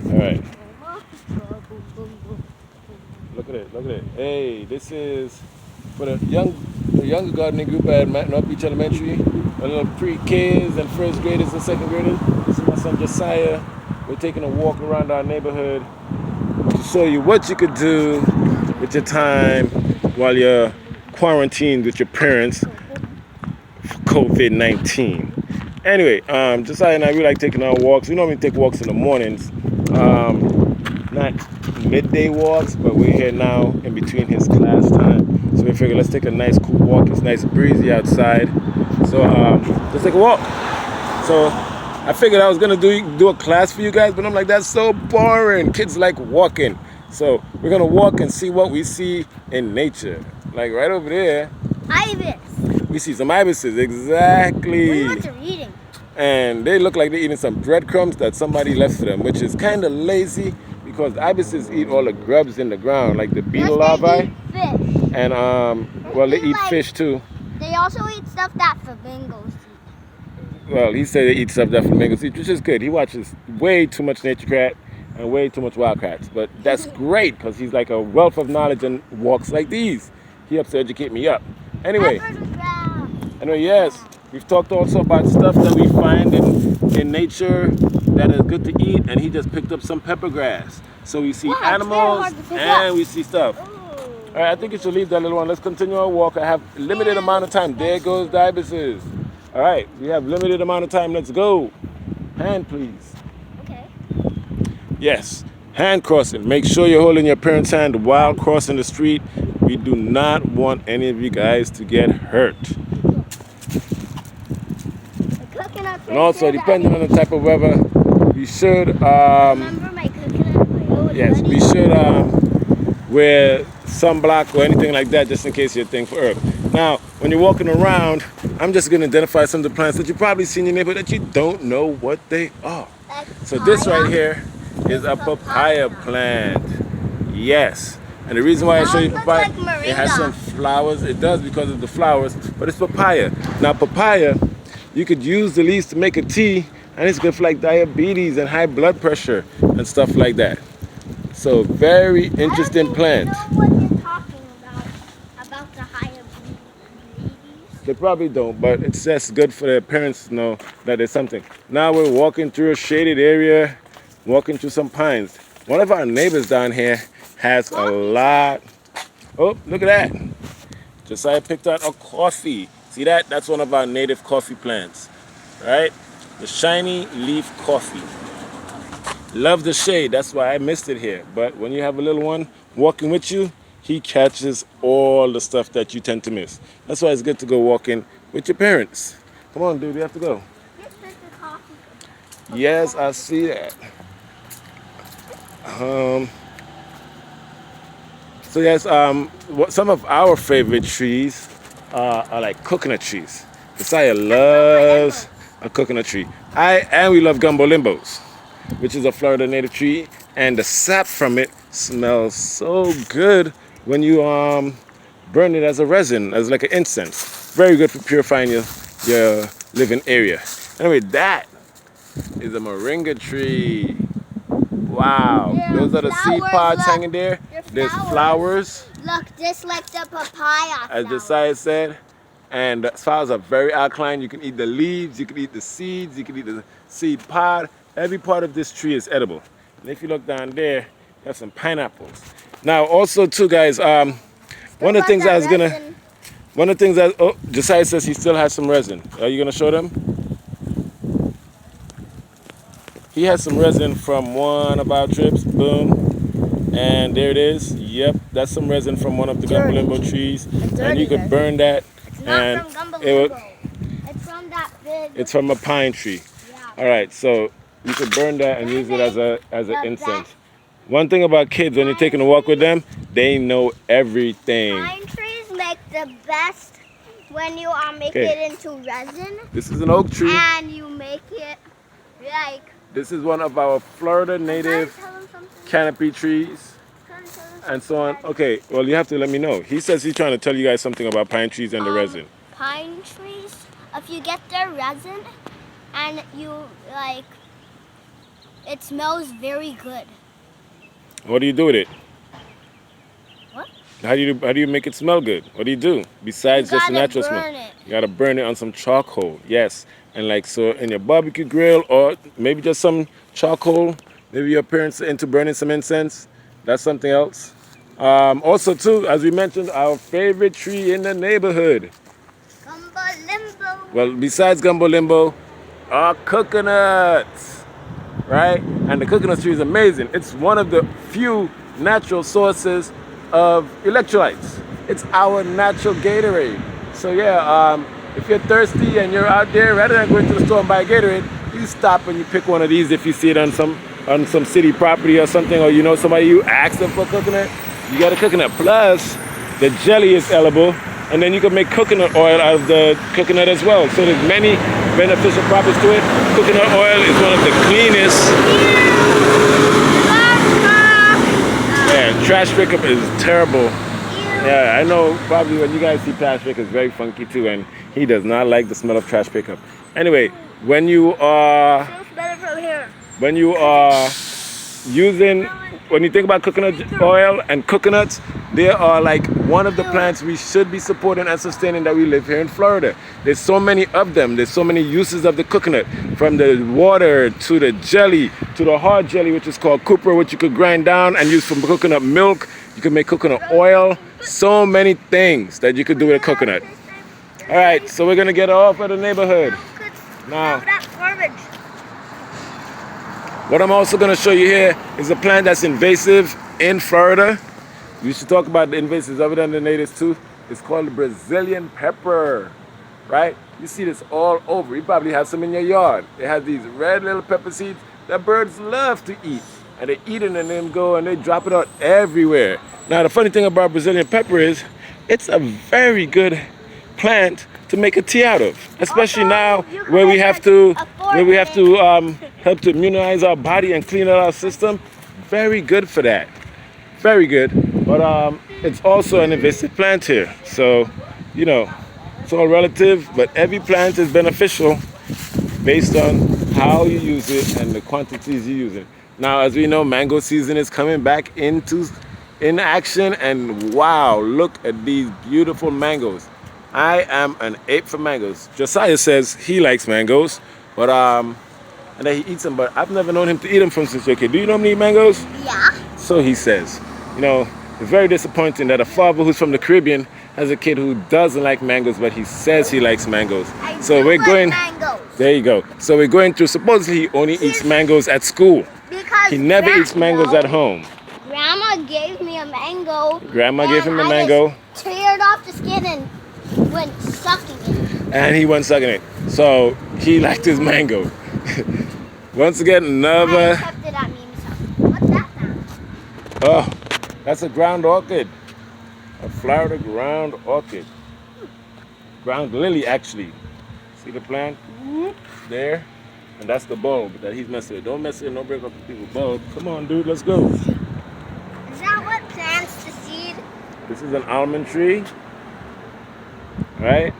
All right. Look at it. Look at it. Hey, this is for the younger gardening group at North Beach Elementary. A little pre-kids and first graders and second graders. This is my son Josiah. We're taking a walk around our neighborhood to show you what you could do with your time while you're quarantined with your parents for COVID-19. Anyway, Josiah and I, we like taking our walks. We normally take walks in the mornings. Not midday walks, but we're here now in between his class time. So we figured let's take a nice cool walk. It's nice breezy outside. So let's take a walk. So I figured I was gonna do a class for you guys, but I'm like, that's so boring. Kids like walking. So we're gonna walk and see what we see in nature. Like right over there, Ibis. we see some ibises, exactly. What are you eating? And they look like they're eating some breadcrumbs that somebody left for them, which is kind of lazy because ibises eat all the grubs in the ground, like the beetle larvae. They eat fish. And well, they eat like- fish too. They also eat stuff that flamingos eat. Well, he said they eat stuff that flamingos eat, which is good. He watches way too much Nature Cat and way too much Wildcats, but that's great because he's like a wealth of knowledge and walks like these. He helps to educate me up. Anyway, yes, we've talked also about stuff that we find in nature that is good to eat, and he just picked up some pepper grass. So we see Wow, it's very animals hard to pick and up. we see stuff. All right, I think you should leave that little one. Let's continue our walk. I have limited amount of time. There goes the ibises. All right, we have limited amount of time. Let's go. Hand, please. Okay. Yes, hand crossing. Make sure you're holding your parent's hand while crossing the street. We do not want any of you guys to get hurt. And also, depending on the type of weather, we should Remember my coconut? yes, we should wear sunblock or anything like that just in case you're a thing for Earth. Now, when you're walking around, I'm just going to identify some of the plants that you've probably seen in your neighborhood that you don't know what they are. So this right here is a papaya plant. Yes. And the reason why I show you papaya, it has some flowers. It does because of the flowers, but it's papaya. Now papaya, you could use the leaves to make a tea, and it's good for like diabetes and high blood pressure and stuff like that. So very interesting plant. I don't think they know what you're talking about the higher babies. They probably don't, but it's just good for their parents to know that there's something. Now we're walking through a shaded area, walking through some pines. One of our neighbors down here has a lot. Oh, look at that. Josiah picked out a coffee. See that? That's one of our native coffee plants, right? The shiny leaf coffee. Love the shade. That's why I missed it here. But when you have a little one walking with you, he catches all the stuff that you tend to miss. That's why it's good to go walking with your parents. Come on, dude, we have to go. This is the coffee. Yes, I see that. So yes, some of our favorite trees are like coconut trees. Josiah loves a coconut tree. And we love gumbo limbos, which is a Florida native tree, and the sap from it smells so good when you burn it as a resin, as like an incense. Very good for purifying your living area. Anyway, that is a moringa tree. Wow, There are those are the seed flowers, pods look. hanging there. There are There's flowers. flowers, Look, just like the papaya. as flower. Josiah said. And the flowers are very alkaline. You can eat the leaves, you can eat the seeds, you can eat the seed pod. Every part of this tree is edible. And if you look down there, you have some pineapples. Now, also too, guys, one of the things I was gonna, oh, Josiah says he still has some resin. Are you gonna show them? He has some resin from one of our trips. Boom. And there it is. Yep, that's some resin from one of the gumbo limbo trees. And you could burn that. It's And not from Gumbo it would, Limbo. It's from that big. it's from a pine tree. Yeah. All right, so you could burn that and use it as an The incense. One thing about kids, when you're taking a walk with them, they know everything. Pine trees make the best when you make Okay. it into resin This is an oak tree. and you make it like. This is one of our Florida native Tell them something. canopy trees and so on. Okay, well, you have to let me know. He says he's trying to tell you guys something about pine trees and the resin. Pine trees, if you get their resin and you like It smells very good. What do you do with it? What? How do you make it smell good? What do you do besides You just the gotta natural smell? burn it. You gotta burn it on some charcoal. Yes, and like so in your barbecue grill or maybe just some charcoal. Maybe your parents are into burning some incense. That's something else. Also too, as we mentioned, our favorite tree in the neighborhood. Gumbo limbo. Well, besides gumbo limbo, are coconuts, right? And the coconut tree is amazing. It's one of the few natural sources of electrolytes. It's our natural Gatorade. So yeah, if you're thirsty and you're out there, rather than going to the store and buy a Gatorade, you stop and you pick one of these if you see it on some city property or something, or you know somebody you ask them for coconut. You got a coconut. Plus, the jelly is edible, and then you can make coconut oil out of the coconut as well. So there's many beneficial properties to it. Coconut oil is one of the cleanest. Yeah, trash pickup is terrible. Yeah, I know probably when you guys see trash pickup, it's very funky too, and he does not like the smell of trash pickup. Anyway, when you are Smells better from here. when you are using when you think about coconut oil and coconuts, they are like one of the plants we should be supporting and sustaining that we live here in Florida. There's so many of them. There's so many uses of the coconut, from the water to the jelly to the hard jelly, which is called copra, which you could grind down and use for coconut milk. You can make coconut oil. So many things that you could do with a coconut. All right, so we're gonna get off of the neighborhood now. That garbage. What I'm also going to show you here is a plant that's invasive in Florida. We should talk about the invasives other than the natives too. It's called the Brazilian pepper, right? You see this all over. You probably have some in your yard. It has these red little pepper seeds that birds love to eat. And they eat it and then go and they drop it out everywhere. Now the funny thing about Brazilian pepper is it's a very good plant to make a tea out of, especially now where we have to help to immunize our body and clean out our system. Very good for that. Very good. But it's also an invasive plant here. So, you know, it's all relative, but every plant is beneficial based on how you use it and the quantities you use it. Now, as we know, mango season is coming back in action, and wow, look at these beautiful mangoes. I am an ape for mangoes. Josiah says he likes mangoes, but and that he eats them, but I've never known him to eat them from since you're a kid. Do you normally eat mangoes? Yeah. So he says. You know, it's very disappointing that a father who's from the Caribbean has a kid who doesn't like mangoes, but he says he likes mangoes. So we're going. Mangoes. There you go. So we're going through. Supposedly he only eats mangoes at school. Because He never eats mangoes at home. Grandma gave me a mango. Grandma gave him a and mango. I just teared off the skin and went sucking it. And he wasn't sucking it. So he liked his mango. Once again, I another. kept it at me. What's that now? Oh, that's a ground orchid. A Florida ground orchid. Ground lily, actually. See the plant? There. And that's the bulb that he's messing with. Don't mess with it. Don't break up the people's bulb. Come on, dude. Let's go. Is that what plants the seed? This is an almond tree. Right?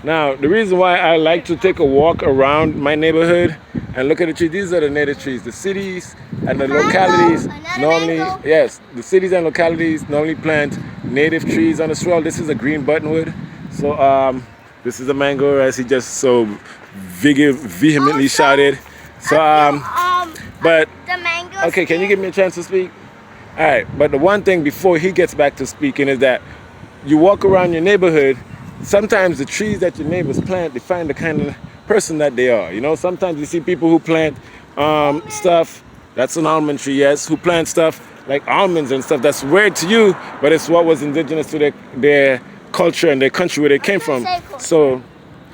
Now, the reason why I like to take a walk around my neighborhood and look at the trees, these are the native trees. The cities and the localities normally, yes, the cities and localities normally plant native trees on the swell. This is a green buttonwood. So, this is a mango, as he just so vehemently shouted. So, but, the mango. okay, can you give me a chance to speak? All right, but the one thing before he gets back to speaking is that you walk around your neighborhood, sometimes the trees that your neighbors plant define the kind of person that they are. You know, sometimes you see people who plant stuff, that's an almond tree, yes, who plant stuff like almonds and stuff that's weird to you, but it's what was indigenous to their culture and their country where they came from. So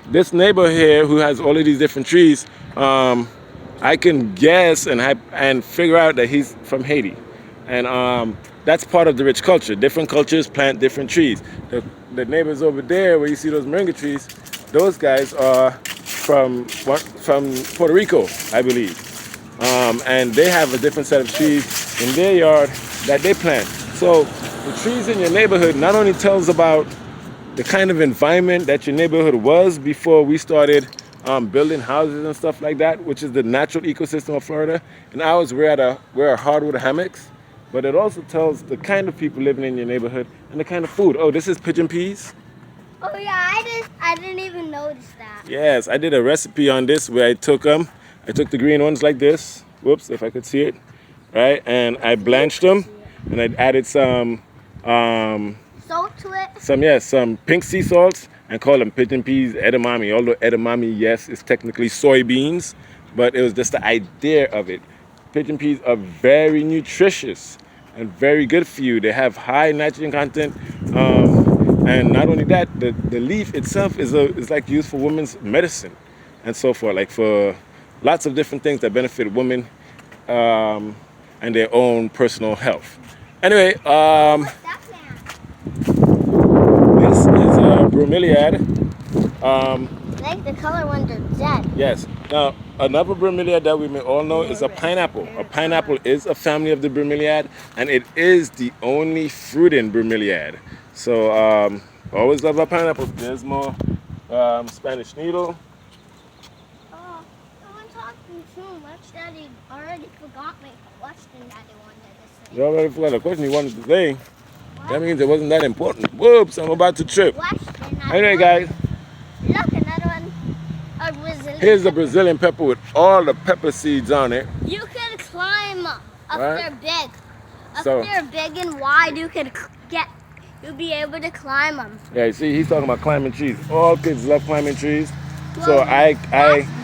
this neighbor here who has all of these different trees, I can guess and figure out that he's from Haiti. And that's part of the rich culture. Different cultures plant different trees. The neighbors over there where you see those moringa trees, those guys are from Puerto Rico, I believe. And they have a different set of trees in their yard that they plant. So the trees in your neighborhood not only tells about the kind of environment that your neighborhood was before we started building houses and stuff like that, which is the natural ecosystem of Florida. And ours, we're hardwood hammocks, but it also tells the kind of people living in your neighborhood and the kind of food. Oh, this is pigeon peas. Oh yeah, I didn't even notice that. Yes, I did a recipe on this where I took the green ones like this. Whoops, if I could see it, right? And I blanched them, and I added some Salt to it. some pink sea salts, and call them pigeon peas, edamame. Although edamame, yes, is technically soybeans, but it was just the idea of it. Pigeon peas are very nutritious and very good for you. They have high nitrogen content, and not only that, the leaf itself is like used for women's medicine and so forth, like for lots of different things that benefit women and their own personal health. Anyway, What's that plant? this is a bromeliad. I like the color when they're dead. Yes. Now, another bromeliad that we may all know is a pineapple. A pineapple is a family of the bromeliad, and it is the only fruiting bromeliad. So, always love our pineapple. There's more Spanish needle. Oh, someone talking too much that he already forgot my question that he wanted to say. You already forgot the question you wanted to say. That means it wasn't that important. Whoops, I'm about to trip. Question. Anyway, guys, Look, another one. A Brazilian. here's the Brazilian pepper with all the pepper seeds on it. You can climb up. Right. They're big. Up So- they're big and wide. You'll be able to climb them. Yeah, you see, he's talking about climbing trees. All kids love climbing trees. So Well, I the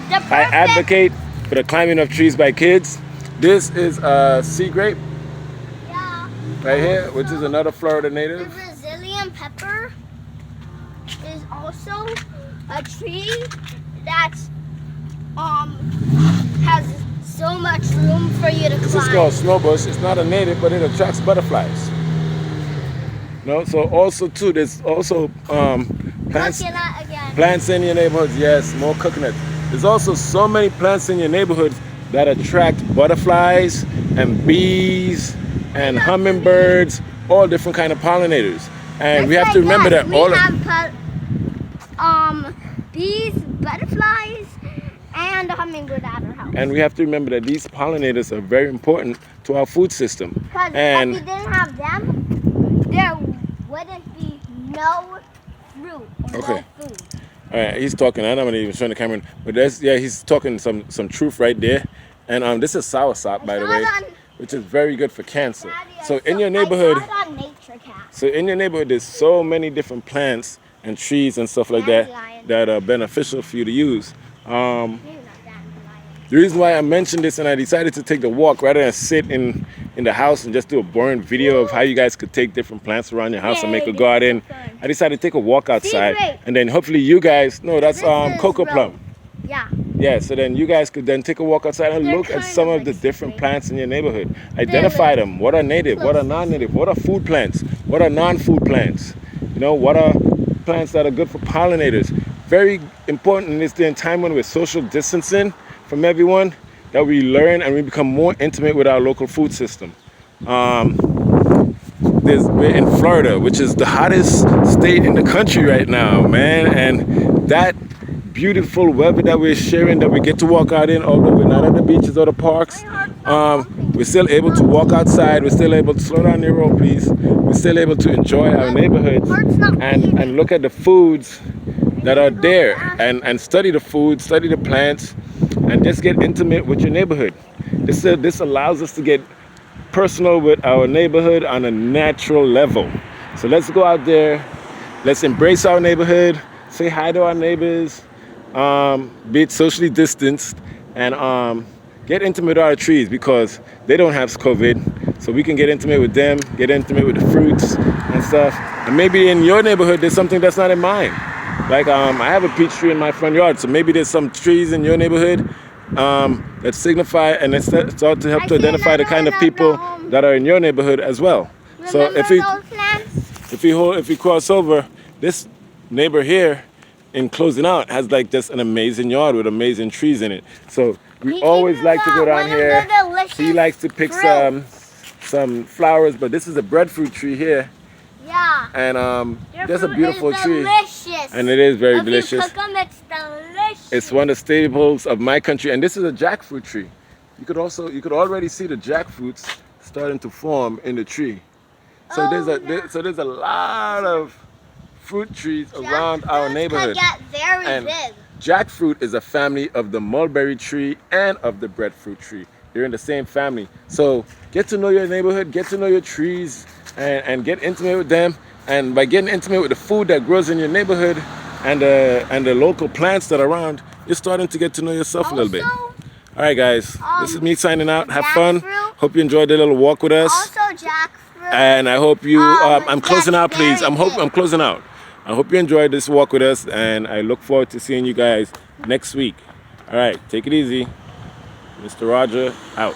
perfect- advocate for the climbing of trees by kids. This is a sea grape Yeah. right here, which is another Florida The native. Brazilian pepper is also a tree that has so much room for you to This climb. is called snowbush. It's not a native, but it attracts butterflies. No, so also too, there's also plants. Coconut again. Plants in your neighborhoods, yes, more coconut. There's also so many plants in your neighborhood that attract butterflies and bees and hummingbirds, all different kind of pollinators. And we have to remember that all we of, have bees, butterflies, and a hummingbird at our house. and we have to remember that these pollinators are very important to our food system. Because if And we didn't have them, there wouldn't be no fruit or Okay. no food. all right, he's talking. I'm not even showing the camera, but he's talking some truth right there. And this is soursop, by the saw way, it on- which is very good for cancer. Daddy, I So saw- in your neighborhood. I saw it on NatureCast. So in your neighborhood, there's so many different plants and trees and stuff like that Dandelion. that are beneficial for you to use. Maybe not dandelion. The reason why I mentioned this and I decided to take the walk rather than sit in the house and just do a boring video of how you guys could take different plants around your house and make a Yay, garden, this is fun. I decided to take a walk outside. grape. And then hopefully you guys, no, that's This is cocoa rose. plum. Yeah. Yeah, so then you guys could then take a walk outside and They're look at kind some of of the like different grape. plants in your neighborhood. Identify them. What are native? What are non-native? What are food plants? What are non-food plants? You know, what are plants that are good for pollinators? Very important in this day and time when we're social distancing from everyone, that we learn and we become more intimate with our local food system. We're in Florida, which is the hottest state in the country right now, man. And that beautiful weather that we're sharing, that we get to walk out in, although we're not at the beaches or the parks, we're still able to walk outside. We're still able to slow down your road, please. We're still able to enjoy our neighborhoods and look at the foods that are there and study the food, study the plants, and just get intimate with your neighborhood. This allows us to get personal with our neighborhood on a natural level. So let's go out there, let's embrace our neighborhood, say hi to our neighbors, be it socially distanced, and get intimate with our trees because they don't have COVID. So we can get intimate with them, get intimate with the fruits and stuff. And maybe in your neighborhood there's something that's not in mine. Like I have a peach tree in my front yard, so maybe there's some trees in your neighborhood that signify and it's start to help I to see identify the another kind of one people at home. that are in your neighborhood as well. So Remember if we those plants? if we cross over, this neighbor here in closing out has like just an amazing yard with amazing trees in it. So we He always even like to go got down one of the here. delicious He likes to pick some flowers, but this is a breadfruit tree here, Yeah. and Their just a fruit beautiful is tree. delicious. delicious. And it is very if delicious. you cook them, it's delicious. It's one of the staples of my country, and this is a jackfruit tree. You could already see the jackfruits starting to form in the tree. So Oh, there's a lot of fruit trees around our neighborhood. Jackfruits could get very And big. jackfruit is a family of the mulberry tree and of the breadfruit tree. They're in the same family. So get to know your neighborhood, get to know your trees, and get intimate with them. And by getting intimate with the food that grows in your neighborhood and the local plants that are around, you're starting to get to know yourself a little bit. Also, All right, guys. This is me signing out. Have fun. jackfruit. Hope you enjoyed the little walk with us. Also, jackfruit. And I hope you. I'm closing that's out, please. very big. I'm closing out. I hope you enjoyed this walk with us, and I look forward to seeing you guys next week. All right, take it easy. Mr. Roger out.